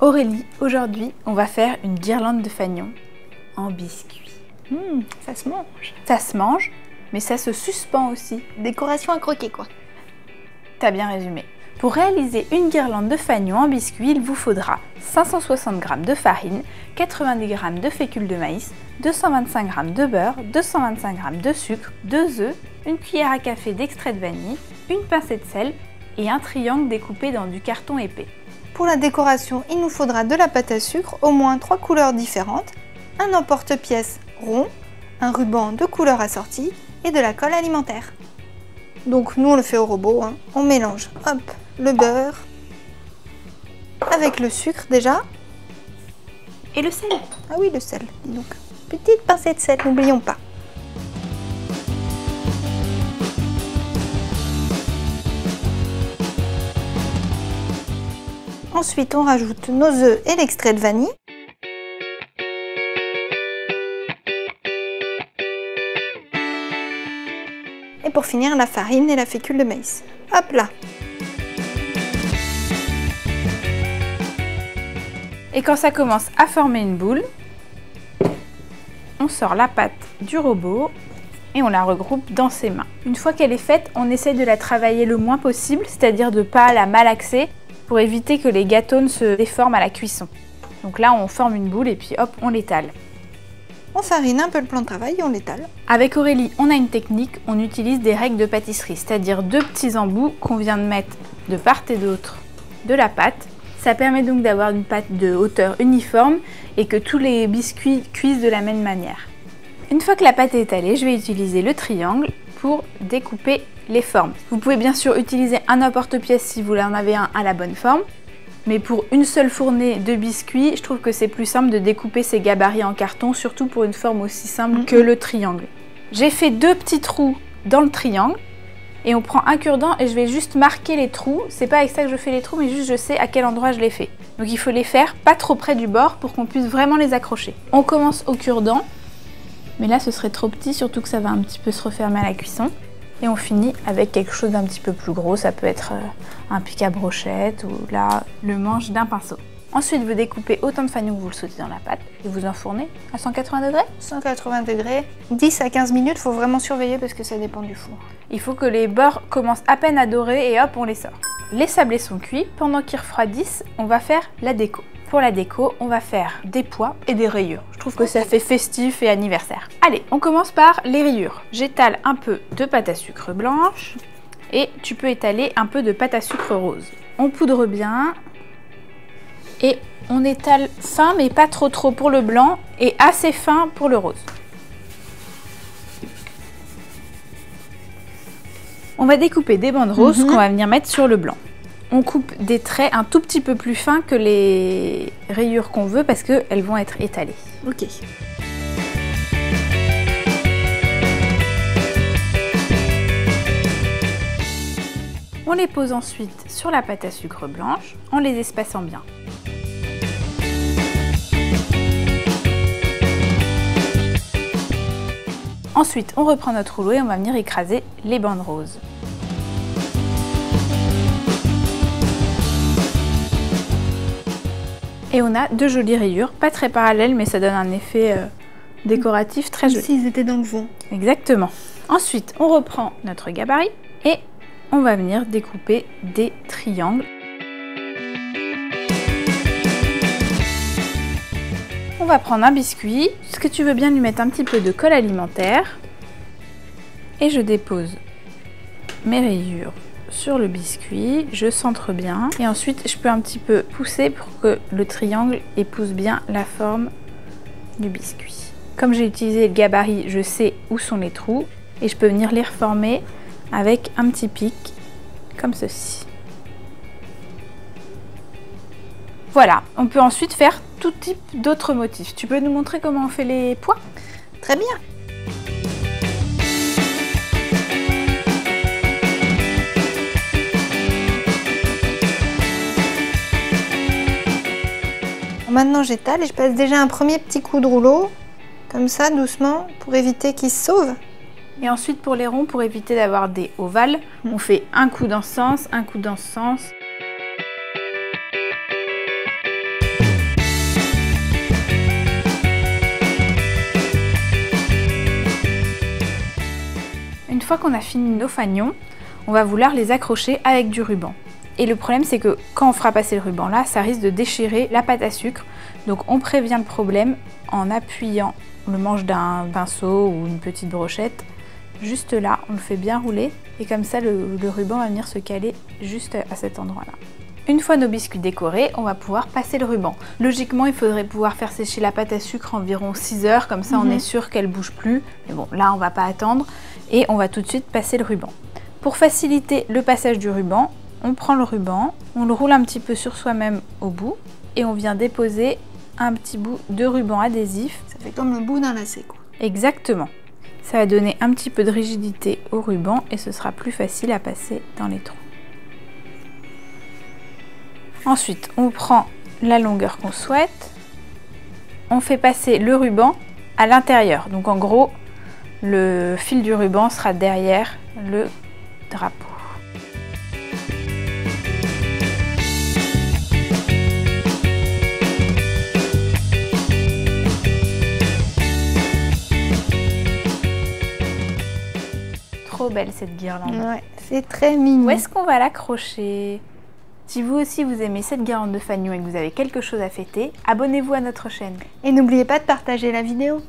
Aurélie, aujourd'hui, on va faire une guirlande de fanion en biscuit. Ça se mange. Ça se mange, mais ça se suspend aussi. Décoration à croquer, quoi. T'as bien résumé. Pour réaliser une guirlande de fanion en biscuit, il vous faudra 560 g de farine, 90 g de fécule de maïs, 225 g de beurre, 225 g de sucre, 2 œufs, une cuillère à café d'extrait de vanille, une pincée de sel et un triangle découpé dans du carton épais. Pour la décoration, il nous faudra de la pâte à sucre, au moins 3 couleurs différentes, un emporte-pièce rond, un ruban de couleurs assorties et de la colle alimentaire. Donc nous on le fait au robot, hein. On mélange hop, le beurre avec le sucre déjà. Et le sel. Ah oui, le sel, dis donc. Petite pincée de sel, n'oublions pas. Ensuite, on rajoute nos œufs et l'extrait de vanille. Et pour finir, la farine et la fécule de maïs. Hop là! Et quand ça commence à former une boule, on sort la pâte du robot et on la regroupe dans ses mains. Une fois qu'elle est faite, on essaye de la travailler le moins possible, c'est-à-dire de ne pas la malaxer pour éviter que les gâteaux ne se déforment à la cuisson. Donc là, on forme une boule et puis hop, on l'étale. On farine un peu le plan de travail et on l'étale. Avec Aurélie, on a une technique, on utilise des règles de pâtisserie, c'est-à-dire 2 petits embouts qu'on vient de mettre de part et d'autre de la pâte. Ça permet donc d'avoir une pâte de hauteur uniforme et que tous les biscuits cuisent de la même manière. Une fois que la pâte est étalée, je vais utiliser le triangle pour découper les formes. Vous pouvez bien sûr utiliser un emporte-pièce si vous en avez un à la bonne forme. Mais pour une seule fournée de biscuits, je trouve que c'est plus simple de découper ces gabarits en carton, surtout pour une forme aussi simple que le triangle. J'ai fait 2 petits trous dans le triangle et on prend un cure-dent et je vais juste marquer les trous. C'est pas avec ça que je fais les trous, mais juste je sais à quel endroit je les fais. Donc il faut les faire pas trop près du bord pour qu'on puisse vraiment les accrocher. On commence au cure-dent, mais là ce serait trop petit, surtout que ça va un petit peu se refermer à la cuisson. Et on finit avec quelque chose d'un petit peu plus gros, ça peut être un pic à brochette ou là, le manche d'un pinceau. Ensuite, vous découpez autant de fanions que vous le souhaitez dans la pâte et vous enfournez à 180 degrés. 180 degrés, 10 à 15 minutes, il faut vraiment surveiller parce que ça dépend du four. Il faut que les bords commencent à peine à dorer et hop, on les sort. Les sablés sont cuits, pendant qu'ils refroidissent, on va faire la déco. Pour la déco, on va faire des pois et des rayures. Je trouve que ça fait festif et anniversaire. Allez, on commence par les rayures. J'étale un peu de pâte à sucre blanche et tu peux étaler un peu de pâte à sucre rose. On poudre bien et on étale fin mais pas trop pour le blanc et assez fin pour le rose. On va découper des bandes roses qu'on va venir mettre sur le blanc. On coupe des traits un tout petit peu plus fins que les rayures qu'on veut parce qu'elles vont être étalées. Ok. On les pose ensuite sur la pâte à sucre blanche en les espaçant bien. Ensuite, on reprend notre rouleau et on va venir écraser les bandes roses. Et on a 2 jolies rayures, pas très parallèles, mais ça donne un effet décoratif très joli. S'ils étaient dans le fond. Exactement. Ensuite, on reprend notre gabarit et on va venir découper des triangles. On va prendre un biscuit. Est-ce que tu veux bien lui mettre un petit peu de colle alimentaire? Et je dépose mes rayures sur le biscuit, je centre bien et ensuite je peux un petit peu pousser pour que le triangle épouse bien la forme du biscuit. Comme j'ai utilisé le gabarit, je sais où sont les trous et je peux venir les reformer avec un petit pic comme ceci. Voilà, on peut ensuite faire tout type d'autres motifs. Tu peux nous montrer comment on fait les pois? Très bien. Maintenant j'étale et je passe déjà un premier petit coup de rouleau, comme ça doucement, pour éviter qu'il se sauve. Et ensuite pour les ronds, pour éviter d'avoir des ovales, on fait un coup dans ce sens, un coup dans ce sens. fois qu'on a fini nos fanions, on va vouloir les accrocher avec du ruban. Et le problème, c'est que quand on fera passer le ruban là, ça risque de déchirer la pâte à sucre. Donc on prévient le problème en appuyant le manche d'un pinceau ou une petite brochette. Juste là, on le fait bien rouler et comme ça le ruban va venir se caler juste à cet endroit-là. Une fois nos biscuits décorés, on va pouvoir passer le ruban. Logiquement, il faudrait pouvoir faire sécher la pâte à sucre environ 6 heures, comme ça on est sûr qu'elle bouge plus. Mais bon, là on va pas attendre et on va tout de suite passer le ruban. Pour faciliter le passage du ruban, on prend le ruban, on le roule un petit peu sur soi-même au bout et on vient déposer un petit bout de ruban adhésif. Ça fait comme le bout d'un lacet, quoi. Exactement. Ça va donner un petit peu de rigidité au ruban et ce sera plus facile à passer dans les trous. Ensuite, on prend la longueur qu'on souhaite. On fait passer le ruban à l'intérieur. Donc en gros, le fil du ruban sera derrière le drapeau. Trop belle cette guirlande. Ouais, c'est très mignon. Où est-ce qu'on va l'accrocher? Si vous aussi vous aimez cette guirlande de fanion et que vous avez quelque chose à fêter, abonnez-vous à notre chaîne. Et n'oubliez pas de partager la vidéo.